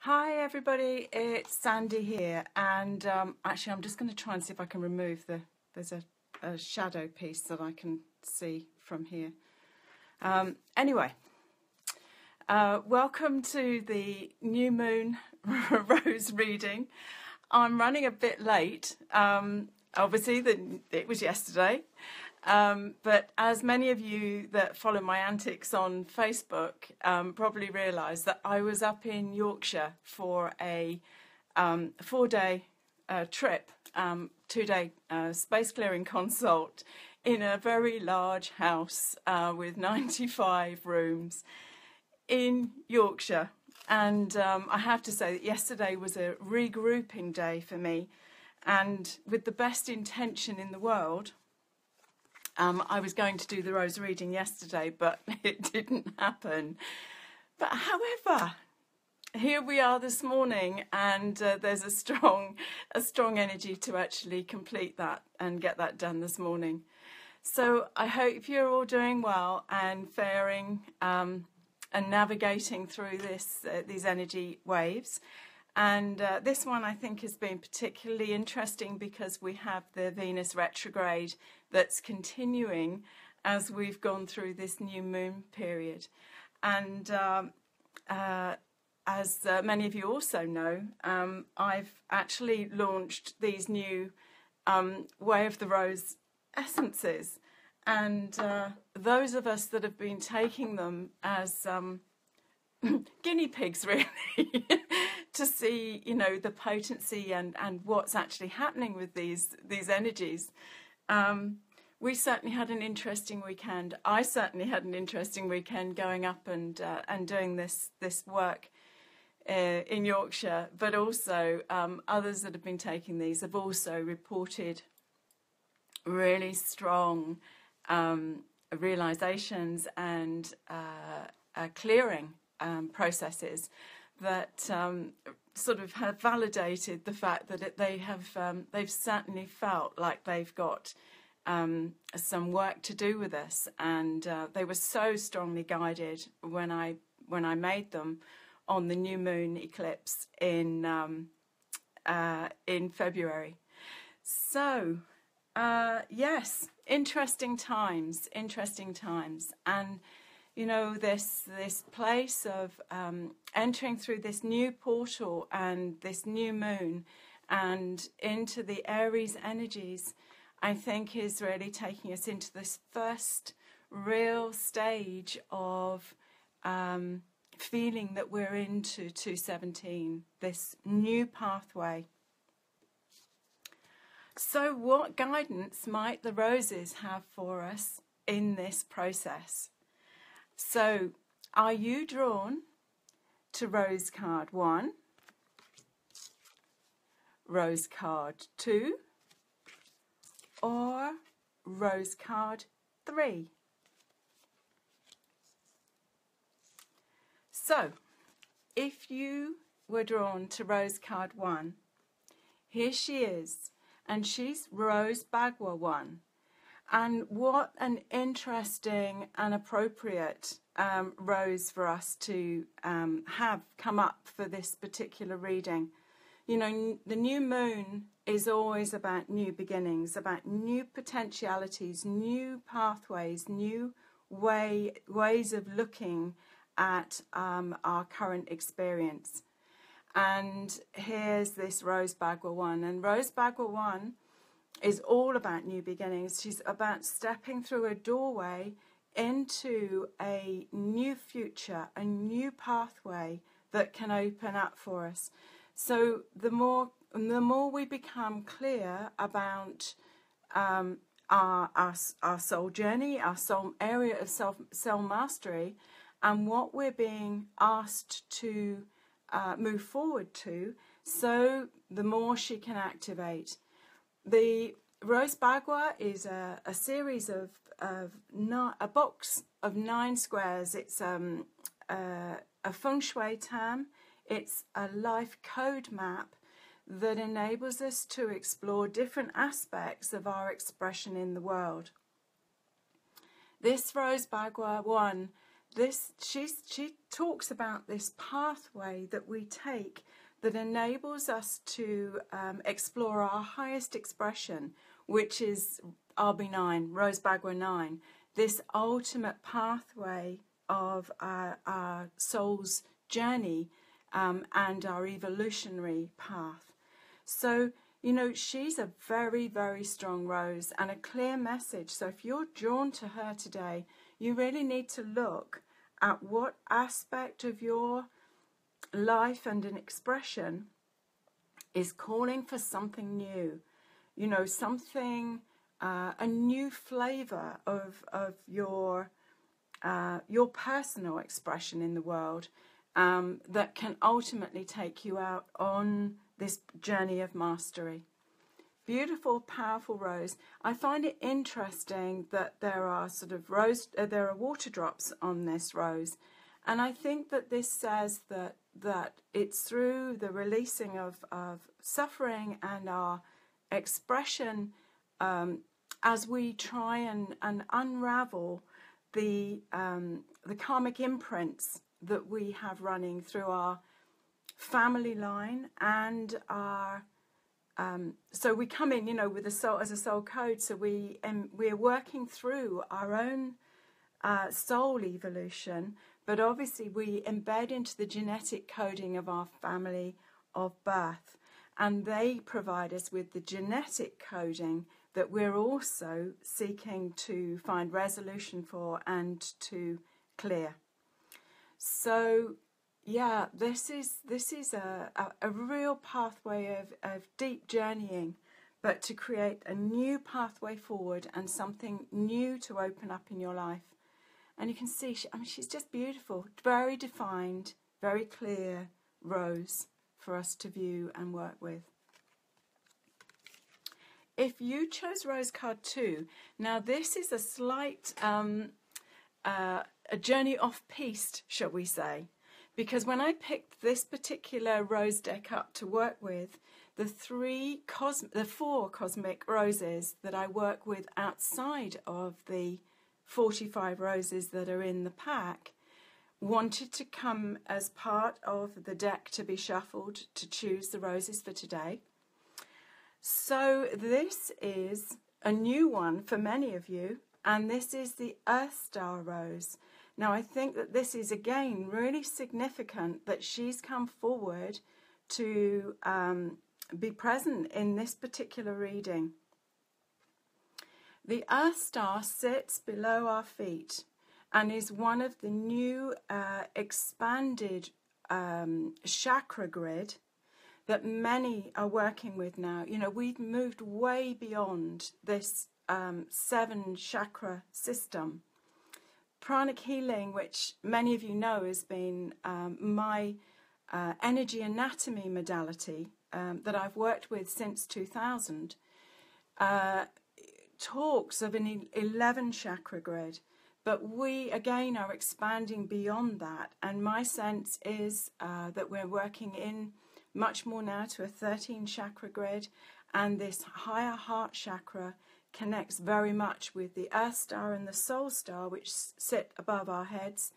Hi everybody, it's Sandy here, and actually I'm just going to try and see if I can remove there's a shadow piece that I can see from here. Anyway, welcome to the New Moon Rose reading. I'm running a bit late, obviously it was yesterday, but as many of you that follow my antics on Facebook probably realise that I was up in Yorkshire for a 4-day trip, 2-day space clearing consult in a very large house with 95 rooms in Yorkshire. And I have to say that yesterday was a regrouping day for me, and with the best intention in the world, I was going to do the rose reading yesterday, but it didn't happen. But however, here we are this morning, and there's a strong energy to actually complete that and get that done this morning. So I hope you're all doing well and faring and navigating through these energy waves. And this one I think has been particularly interesting because we have the Venus retrograde that's continuing as we've gone through this new moon period. And as many of you also know, I've actually launched these new Way of the Rose essences. And those of us that have been taking them as guinea pigs, really, to see, you know, the potency and what's actually happening with these energies. We certainly had an interesting weekend. I certainly had an interesting weekend going up and doing this work in Yorkshire, but also others that have been taking these have also reported really strong realizations and clearing processes that sort of have validated the fact that they've certainly felt like they've got some work to do with us, and they were so strongly guided when I made them on the new moon eclipse in February. So yes, interesting times, and you know, this place of entering through this new portal and this new moon and into the Aries energies, I think is really taking us into this first real stage of feeling that we're into 217, this new pathway. So what guidance might the roses have for us in this process? So, are you drawn to Rose Card 1, Rose Card 2, or Rose Card 3? So, if you were drawn to Rose Card 1, here she is, and she's Rose Bagua 1. And what an interesting and appropriate rose for us to have come up for this particular reading. You know, the new moon is always about new beginnings, about new potentialities, new pathways, new ways of looking at our current experience. And here's this Rose Bagua 1. And Rose Bagua 1 is all about new beginnings. She's about stepping through a doorway into a new future, a new pathway that can open up for us. So the more we become clear about our soul journey, our soul area of soul mastery, and what we're being asked to move forward to, so the more she can activate. The Rose Bagua is a series of a box of 9 squares. It's a feng shui term. It's a life code map that enables us to explore different aspects of our expression in the world. This Rose Bagua 1 she talks about this pathway that we take that enables us to explore our highest expression, which is RB9, Rose Bagua 9, this ultimate pathway of our soul's journey and our evolutionary path. So, you know, she's a very, very strong rose and a clear message. So if you're drawn to her today, you really need to look at what aspect of your life and an expression is calling for something new. You know, something, a new flavor of your personal expression in the world that can ultimately take you out on this journey of mastery. Beautiful, powerful rose. I find it interesting that there are sort of there are water drops on this rose, and I think that this says that it's through the releasing of suffering and our expression as we try and unravel the karmic imprints that we have running through our family line and our so we come in, you know, with the soul as a soul code. So we're working through our own soul evolution, but obviously we embed into the genetic coding of our family of birth, and they provide us with the genetic coding that we're also seeking to find resolution for and to clear. So yeah, this is a real pathway of deep journeying, but to create a new pathway forward and something new to open up in your life. And you can see, she's just beautiful, very defined, very clear rose for us to view and work with. If you chose Rose Card 2, now this is a slight, a journey off-piste, shall we say. Because when I picked this particular rose deck up to work with, the four cosmic roses that I work with outside of the 45 roses that are in the pack wanted to come as part of the deck to be shuffled to choose the roses for today. So this is a new one for many of you, and this is the Earth Star Rose. Now, I think that this is, again, really significant that she's come forward to be present in this particular reading. The Earth Star sits below our feet and is one of the new expanded chakra grid that many are working with now. You know, we've moved way beyond this 7 chakra system. Pranic healing, which many of you know has been my energy anatomy modality that I've worked with since 2000, talks of an 11 chakra grid, but we again are expanding beyond that, and my sense is that we're working in much more now to a 13 chakra grid, and this higher heart chakra connects very much with the Earth Star and the Soul Star, which sit above our heads,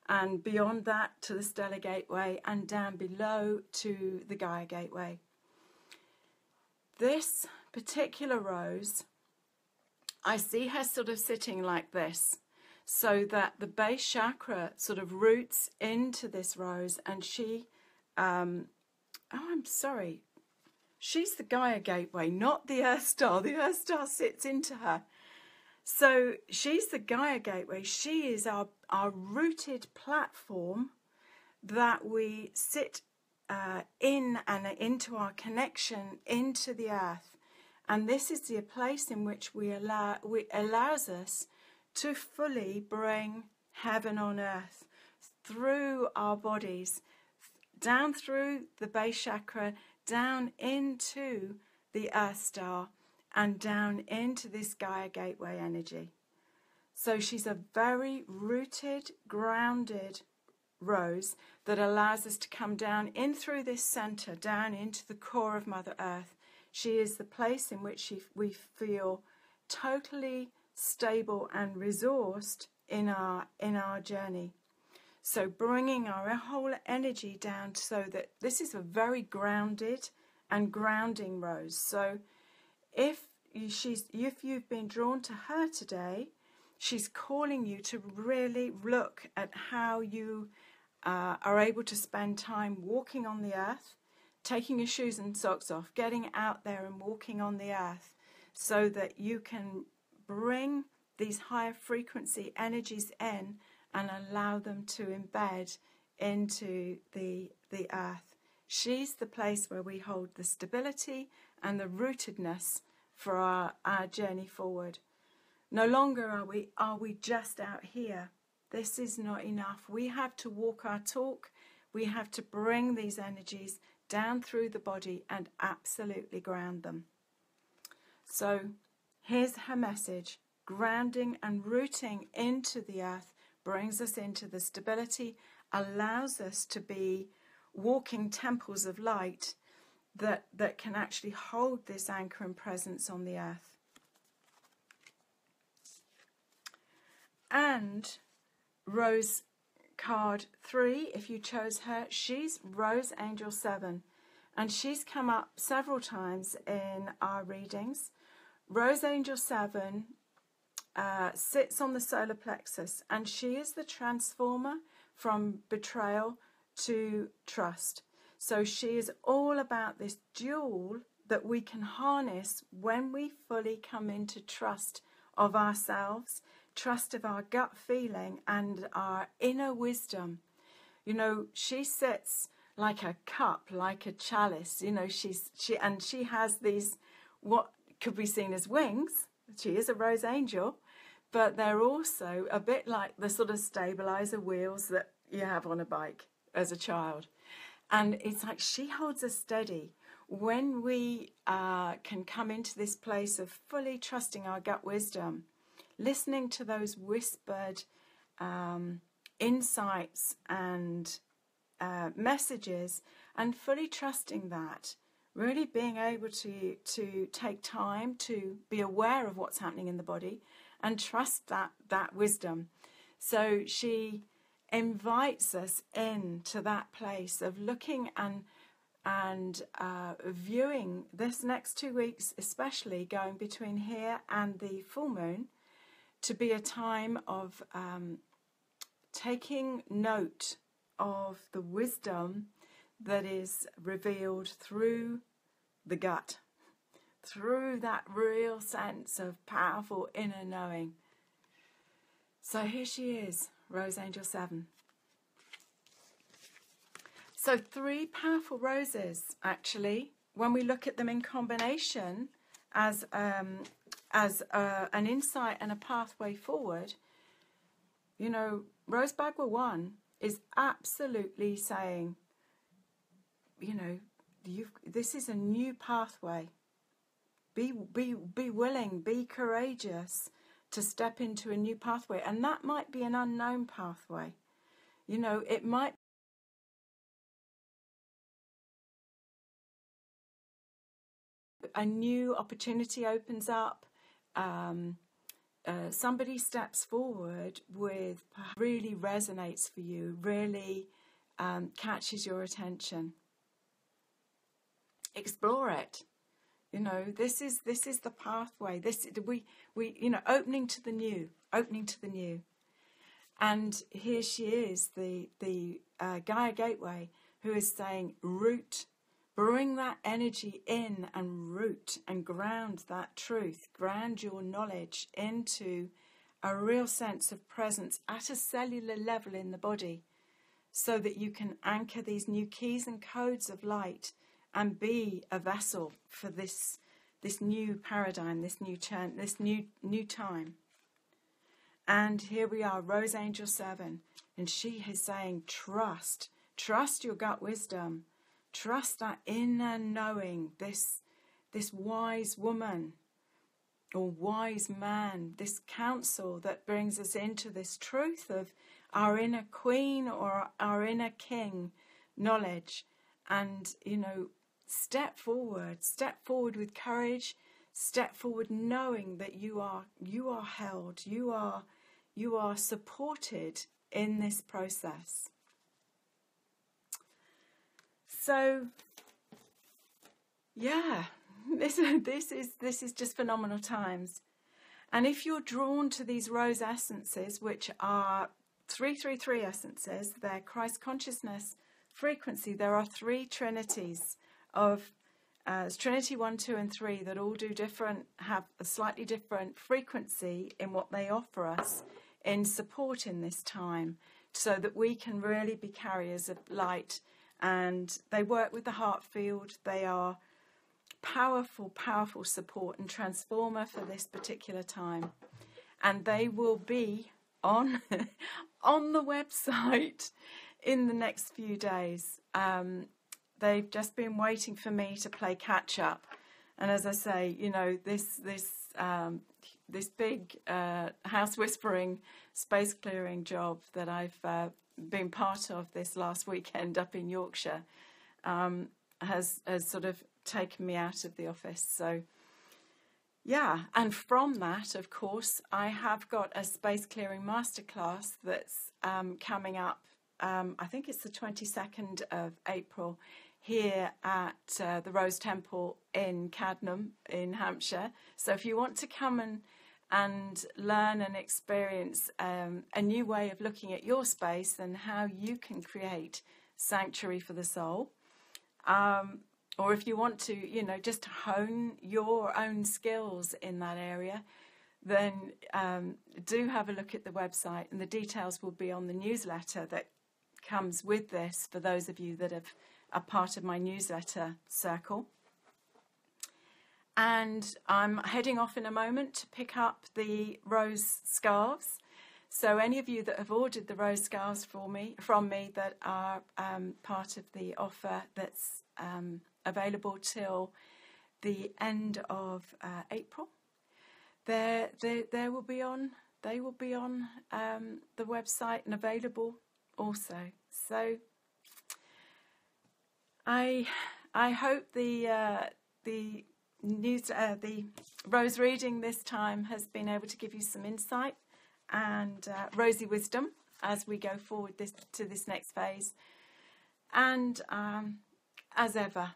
and beyond that to the Stellar Gateway, and down below to the Gaia Gateway. This particular rose, I see her sort of sitting like this, so that the base chakra sort of roots into this rose, and she, she's the Gaia Gateway, not the Earth Star. The Earth Star sits into her. So she's the Gaia Gateway. She is our rooted platform that we sit in and into our connection into the earth. And this is the place in which allows us to fully bring heaven on earth through our bodies, down through the base chakra, down into the Earth Star, and down into this Gaia Gateway energy. So she's a very rooted, grounded rose that allows us to come down in through this center, down into the core of Mother Earth. She is the place in which we feel totally stable and resourced in our journey. So bringing our whole energy down so that this is a very grounded and grounding Rose. So if you've been drawn to her today, she's calling you to really look at how you are able to spend time walking on the earth, taking your shoes and socks off, getting out there and walking on the earth so that you can bring these higher frequency energies in and allow them to embed into the earth. She's the place where we hold the stability and the rootedness for our journey forward. No longer are we just out here. This is not enough. We have to walk our talk. We have to bring these energies down through the body and absolutely ground them. So here's her message. Grounding and rooting into the earth brings us into the stability, allows us to be walking temples of light that can actually hold this anchor and presence on the earth. And Rose card 3, if you chose her, she's Rose Angel 7. And she's come up several times in our readings. Rose Angel 7 sits on the solar plexus, and she is the transformer from betrayal to trust. So she is all about this jewel that we can harness when we fully come into trust of ourselves, trust of our gut feeling and our inner wisdom. You know, she sits like a cup, like a chalice. You know, she has these what could be seen as wings. She is a rose angel, but they're also a bit like the sort of stabilizer wheels that you have on a bike as a child. And it's like she holds us steady. When we can come into this place of fully trusting our gut wisdom, listening to those whispered insights and messages, and fully trusting that, really being able to take time to be aware of what's happening in the body and trust that wisdom. So she invites us into that place of looking and viewing this next 2 weeks, especially going between here and the full moon, to be a time of taking note of the wisdom that is revealed through the gut, through that real sense of powerful inner knowing. So here she is, Rose Angel 7. So 3 powerful roses, actually, when we look at them in combination as an insight and a pathway forward. You know, Rose Bagua 1 is absolutely saying, you know, this is a new pathway. Be willing, be courageous to step into a new pathway. And that might be an unknown pathway. You know, it might a new opportunity opens up. Somebody steps forward with really resonates for you, really catches your attention. Explore it. You know, this is the pathway. We you know, opening to the new. And here she is, the Gaia Gateway, who is saying, root, bring that energy in and root and ground that truth, ground your knowledge into a real sense of presence at a cellular level in the body, so that you can anchor these new keys and codes of light and be a vessel for this new paradigm, this new new time. And here we are, Rose Angel 7, and she is saying, trust your gut wisdom, trust that inner knowing, this wise woman or wise man, this counsel that brings us into this truth of our inner queen or our inner king knowledge. And, you know, step forward with courage, step forward knowing that you are held, you are supported in this process. So, yeah, this is just phenomenal times. And if you're drawn to these rose essences, which are 333 essences, they're Christ consciousness frequency. There are 3 trinities of Trinity 1, 2, and 3 that all have a slightly different frequency in what they offer us in support in this time, so that we can really be carriers of light. And they work with the heart field. They are powerful, powerful support and transformer for this particular time. And they will be on on the website in the next few days. They've just been waiting for me to play catch up, and as I say, you know, this big house whispering, space clearing job that I've been part of this last weekend up in Yorkshire has sort of taken me out of the office. So yeah, and from that, of course, I have got a space clearing masterclass that's coming up. I think it's the 22nd of April here at the Rose Temple in Cadnam in Hampshire. So if you want to come and learn and experience a new way of looking at your space and how you can create sanctuary for the soul, or if you want to, you know, just hone your own skills in that area, then do have a look at the website, and the details will be on the newsletter that comes with this for those of you that are part of my newsletter circle. And I'm heading off in a moment to pick up the rose scarves. So any of you that have ordered the rose scarves from me that are part of the offer that's available till the end of April, they will be on the website and available also. So I hope the rose reading this time has been able to give you some insight and rosy wisdom as we go forward to this next phase. And as ever,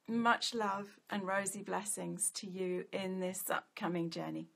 much love and rosy blessings to you in this upcoming journey.